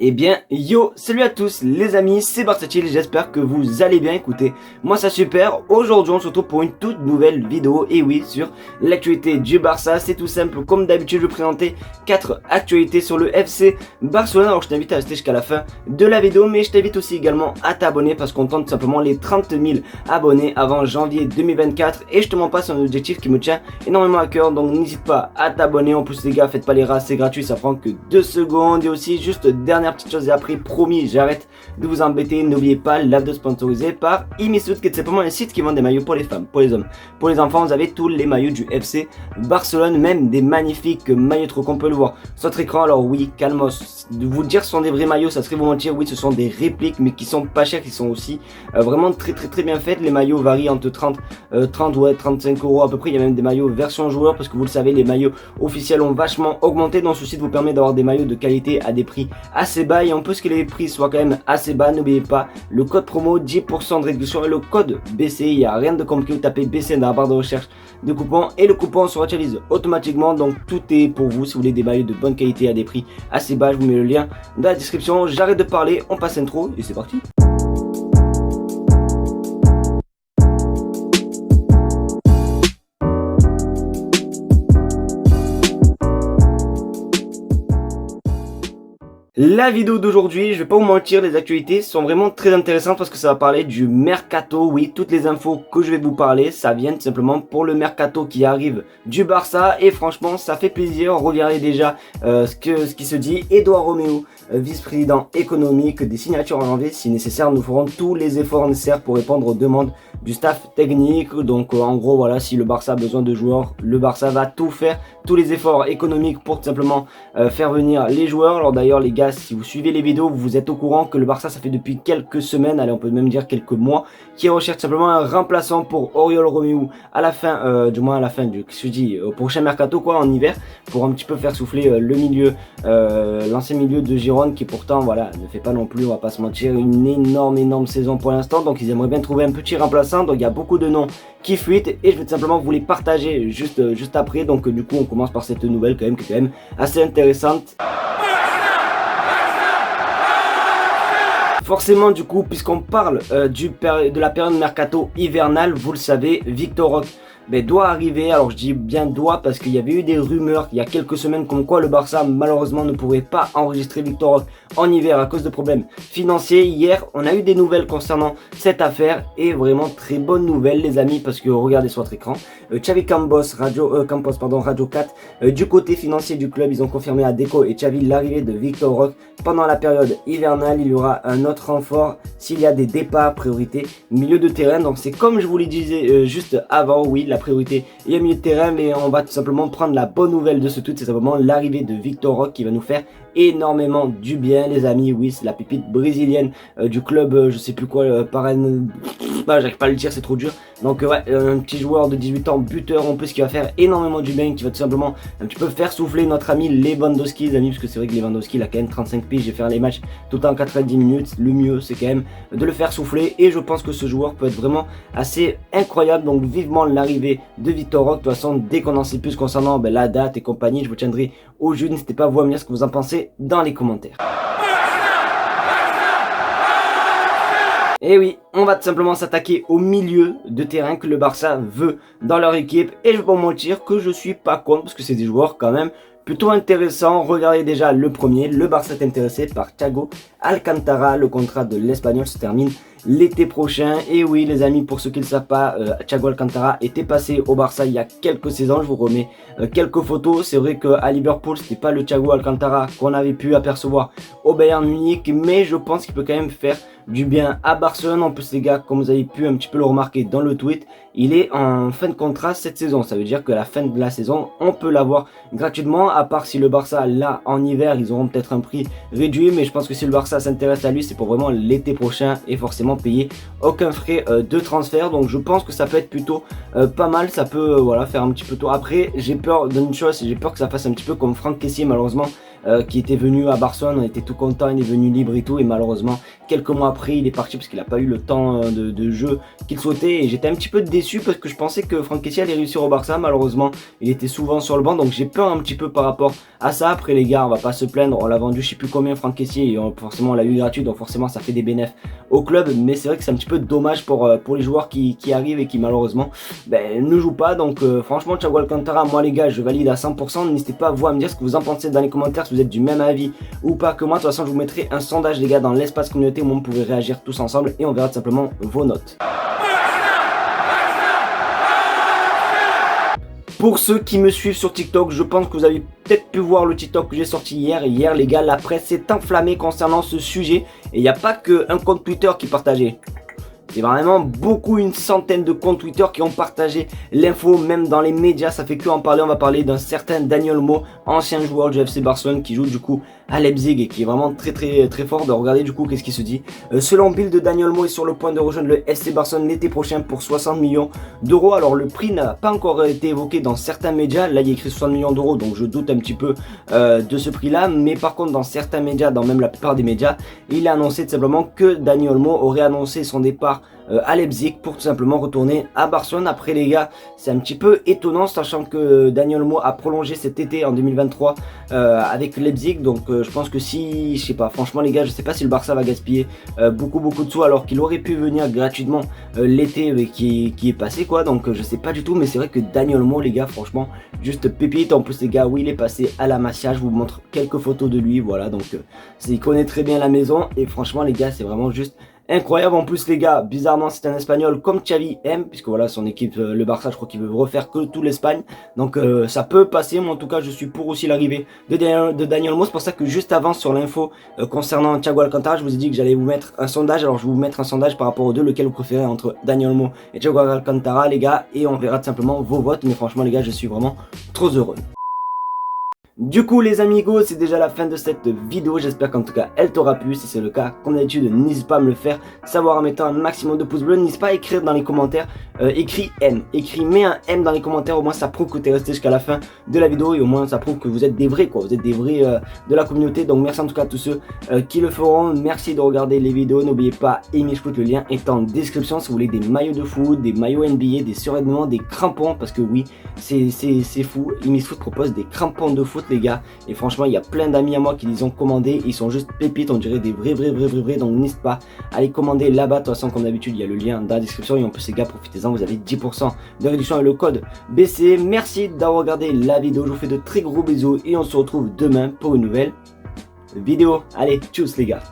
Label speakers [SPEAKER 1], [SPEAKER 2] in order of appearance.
[SPEAKER 1] Eh bien, yo, salut à tous les amis, c'est Barsatil, j'espère que vous allez bien. Écoutez, moi ça super. Aujourd'hui on se retrouve pour une toute nouvelle vidéo, et oui, sur l'actualité du Barça. C'est tout simple, comme d'habitude je vais présenter 4 actualités sur le FC Barcelone. Alors je t'invite à rester jusqu'à la fin de la vidéo, mais je t'invite aussi également à t'abonner parce qu'on tente tout simplement les 30 000 abonnés avant janvier 2024. Et je te mens pas, c'est un objectif qui me tient énormément à cœur, donc n'hésite pas à t'abonner. En plus les gars, faites pas les rats, c'est gratuit, ça prend que 2 secondes. Et aussi juste dernière petite chose, et après promis j'arrête de vous embêter, n'oubliez pas l'avde sponsorisé par Imisud, qui est simplement un site qui vend des maillots pour les femmes, pour les hommes, pour les enfants. Vous avez tous les maillots du FC Barcelone, même des magnifiques maillots trop qu'on peut le voir sur votre écran. Alors oui, calmos, de vous dire ce sont des vrais maillots, ça serait vous mentir. Oui, ce sont des répliques, mais qui sont pas chers, qui sont aussi vraiment très bien faites. Les maillots varient entre 30 ouais 35 € à peu près. Il y a même des maillots version joueur, parce que vous le savez, les maillots officiels ont vachement augmenté. Donc ce site vous permet d'avoir des maillots de qualité à des prix assez bas, et en plus que les prix soient quand même assez bas, n'oubliez pas le code promo 10% de réduction et le code BC. Il n'y a rien de compliqué, vous tapez BC dans la barre de recherche de coupons et le coupon se réutilise automatiquement. Donc tout est pour vous si vous voulez des maillots de bonne qualité à des prix assez bas. Je vous mets le lien dans la description. J'arrête de parler, on passe intro et c'est parti. La vidéo d'aujourd'hui, je vais pas vous mentir, les actualités sont vraiment très intéressantes parce que ça va parler du mercato. Oui, toutes les infos que je vais vous parler, ça vient tout simplement pour le mercato qui arrive du Barça, et franchement ça fait plaisir. Regardez déjà ce qui se dit. Edouard Roméo, vice-président économique, des signatures en janvier. Si nécessaire, nous ferons tous les efforts nécessaires pour répondre aux demandes du staff technique. Donc en gros voilà, si le Barça a besoin de joueurs, le Barça va tout faire, tous les efforts économiques pour tout simplement faire venir les joueurs. Alors d'ailleurs les gars, si vous suivez les vidéos, vous êtes au courant que le Barça, ça fait depuis quelques semaines, allez on peut même dire quelques mois, qui recherche simplement un remplaçant pour Oriol Romeu à la fin, du moins à la fin du, je dis, au prochain mercato quoi, en hiver, pour un petit peu faire souffler le milieu, l'ancien milieu de Girone, qui pourtant voilà ne fait pas non plus, on va pas se mentir, une énorme saison pour l'instant. Donc ils aimeraient bien trouver un petit remplaçant. Donc il y a beaucoup de noms qui fuitent et je vais tout simplement vous les partager juste après. Donc du coup on commence par cette nouvelle quand même, qui est quand même assez intéressante. Forcément du coup, puisqu'on parle de la période mercato hivernale, vous le savez, Victor Roque doit arriver. Alors je dis bien doit parce qu'il y avait eu des rumeurs il y a quelques semaines comme quoi le Barça malheureusement ne pourrait pas enregistrer Victor Roque en hiver à cause de problèmes financiers. Hier on a eu des nouvelles concernant cette affaire, et vraiment très bonne nouvelle les amis, parce que regardez sur votre écran, Xavi Campos, Radio 4, du côté financier du club, ils ont confirmé à Deco et Xavi l'arrivée de Victor Roque pendant la période hivernale. Il y aura un autre renfort s'il y a des départs, priorité milieu de terrain. Donc c'est comme je vous le disais juste avant, oui, la priorité est au milieu de terrain, mais on va tout simplement prendre la bonne nouvelle de ce tweet, c'est simplement l'arrivée de Victor Roque qui va nous faire énormément du bien les amis. Oui, c'est la pépite brésilienne du club, je sais plus quoi, j'arrive pas à le dire, c'est trop dur. Donc ouais, un petit joueur de 18 ans, buteur en plus, qui va faire énormément du bien, qui va tout simplement un petit peu faire souffler notre ami Lewandowski les amis, parce que c'est vrai que Lewandowski il a quand même 35 piges, je vais faire les matchs tout le temps 90 minutes, le mieux c'est quand même de le faire souffler, et je pense que ce joueur peut être vraiment assez incroyable. Donc vivement l'arrivée de Victor Roque. De toute façon, dès qu'on en sait plus concernant la date et compagnie, je vous tiendrai au jus. N'hésitez pas à vous me dire ce que vous en pensez dans les commentaires. Et oui, on va tout simplement s'attaquer au milieu de terrain que le Barça veut dans leur équipe, et je vais pas vous mentir que je suis pas contre, parce que c'est des joueurs quand même plutôt intéressant. Regardez déjà le premier, le Barça est intéressé par Thiago Alcantara. Le contrat de l'Espagnol se termine l'été prochain. Et oui les amis, pour ceux qui ne le savent pas, Thiago Alcantara était passé au Barça il y a quelques saisons. Je vous remets quelques photos. C'est vrai qu'à Liverpool c'était pas le Thiago Alcantara qu'on avait pu apercevoir au Bayern Munich, mais je pense qu'il peut quand même faire du bien à Barcelone. En plus les gars, comme vous avez pu un petit peu le remarquer dans le tweet, il est en fin de contrat cette saison. Ça veut dire que la fin de la saison on peut l'avoir gratuitement, à part si le Barça là en hiver ils auront peut-être un prix réduit, mais je pense que si le Barça s'intéresse à lui, c'est pour vraiment l'été prochain et forcément payer aucun frais de transfert. Donc je pense que ça peut être plutôt pas mal. Ça peut voilà faire un petit peu tôt. Après j'ai peur d'une chose, j'ai peur que ça fasse un petit peu comme Franck Kessié malheureusement qui était venu à Barcelone, on était tout content, il est venu libre et tout, et malheureusement quelques mois après il est parti parce qu'il n'a pas eu le temps de jeu qu'il souhaitait, et j'étais un petit peu déçu parce que je pensais que Franck Kessie allait réussir au Barça. Malheureusement il était souvent sur le banc, donc j'ai peur un petit peu par rapport à ça. Après les gars, on va pas se plaindre, on l'a vendu je sais plus combien Franck Kessie, et forcément on l'a eu gratuit, donc forcément ça fait des bénéfices au club, mais c'est vrai que c'est un petit peu dommage pour les joueurs qui arrivent et qui malheureusement ne jouent pas. Donc franchement Thiago Alcantara, moi les gars, je valide à 100%. N'hésitez pas vous à me dire ce que vous en pensez dans les commentaires, si vous êtes du même avis ou pas que moi. De toute façon je vous mettrai un sondage les gars dans l'espace communauté où vous pouvez réagir tous ensemble et on verra tout simplement vos notes. Pour ceux qui me suivent sur TikTok, je pense que vous avez peut-être pu voir le TikTok que j'ai sorti hier. Et hier les gars, la presse s'est enflammée concernant ce sujet. Et il n'y a pas qu'un compte Twitter qui partageait. C'est vraiment beaucoup, une centaine de comptes Twitter qui ont partagé l'info, même dans les médias. Ça fait que en parler, on va parler d'un certain Dani Olmo, ancien joueur du FC Barcelone qui joue du coup à Leipzig et qui est vraiment très fort. De regarder du coup qu'est-ce qui se dit. Selon Bild, Dani Olmo est sur le point de rejoindre le FC Barcelone l'été prochain pour 60 millions d'euros. Alors le prix n'a pas encore été évoqué dans certains médias. Là il y a écrit 60 millions d'euros, donc je doute un petit peu de ce prix là. Mais par contre dans certains médias, dans même la plupart des médias, il a annoncé tout simplement que Dani Olmo aurait annoncé son départ à Leipzig pour tout simplement retourner à Barcelone. Après les gars, c'est un petit peu étonnant sachant que Dani Olmo a prolongé cet été en 2023 avec Leipzig. Donc je pense que si, je sais pas, franchement les gars, je sais pas si le Barça va gaspiller beaucoup de sous alors qu'il aurait pu venir gratuitement l'été qui est passé quoi. Donc je sais pas du tout, mais c'est vrai que Dani Olmo les gars, franchement juste pépite. En plus les gars, oui il est passé à la Masia, je vous montre quelques photos de lui, voilà. Donc il connaît très bien la maison et franchement les gars, c'est vraiment juste incroyable. En plus les gars, bizarrement c'est un espagnol comme Xavi aime, puisque voilà son équipe, le Barça, je crois qu'il veut refaire que tout l'Espagne. Donc ça peut passer, moi en tout cas je suis pour aussi l'arrivée de Dani Olmo. C'est pour ça que juste avant sur l'info concernant Thiago Alcantara, je vous ai dit que j'allais vous mettre un sondage. Alors je vais vous mettre un sondage par rapport aux deux, lequel vous préférez entre Dani Olmo et Thiago Alcantara les gars, et on verra tout simplement vos votes. Mais franchement les gars, je suis vraiment trop heureux. Du coup les amigos, c'est déjà la fin de cette vidéo, j'espère qu'en tout cas elle t'aura plu. Si c'est le cas, comme d'habitude, n'hésite pas à me le faire savoir en mettant un maximum de pouces bleus. N'hésite pas à écrire dans les commentaires, mets un M dans les commentaires, au moins ça prouve que tu es resté jusqu'à la fin de la vidéo. Et au moins ça prouve que vous êtes des vrais quoi, vous êtes des vrais de la communauté. Donc merci en tout cas à tous ceux qui le feront, merci de regarder les vidéos. N'oubliez pas, Image-Foot, le lien est en description si vous voulez des maillots de foot, des maillots NBA, des survêtements, des crampons. Parce que oui, c'est fou, Image-Foot propose des crampons de foot les gars, et franchement il y a plein d'amis à moi qui les ont commandés, ils sont juste pépites, on dirait des vrais. Donc n'hésite pas à les commander là-bas. De toute façon comme d'habitude il y a le lien dans la description, et en plus les gars, profitez-en, vous avez 10% de réduction avec le code BC. Merci d'avoir regardé la vidéo, je vous fais de très gros bisous et on se retrouve demain pour une nouvelle vidéo. Allez, tchuss les gars.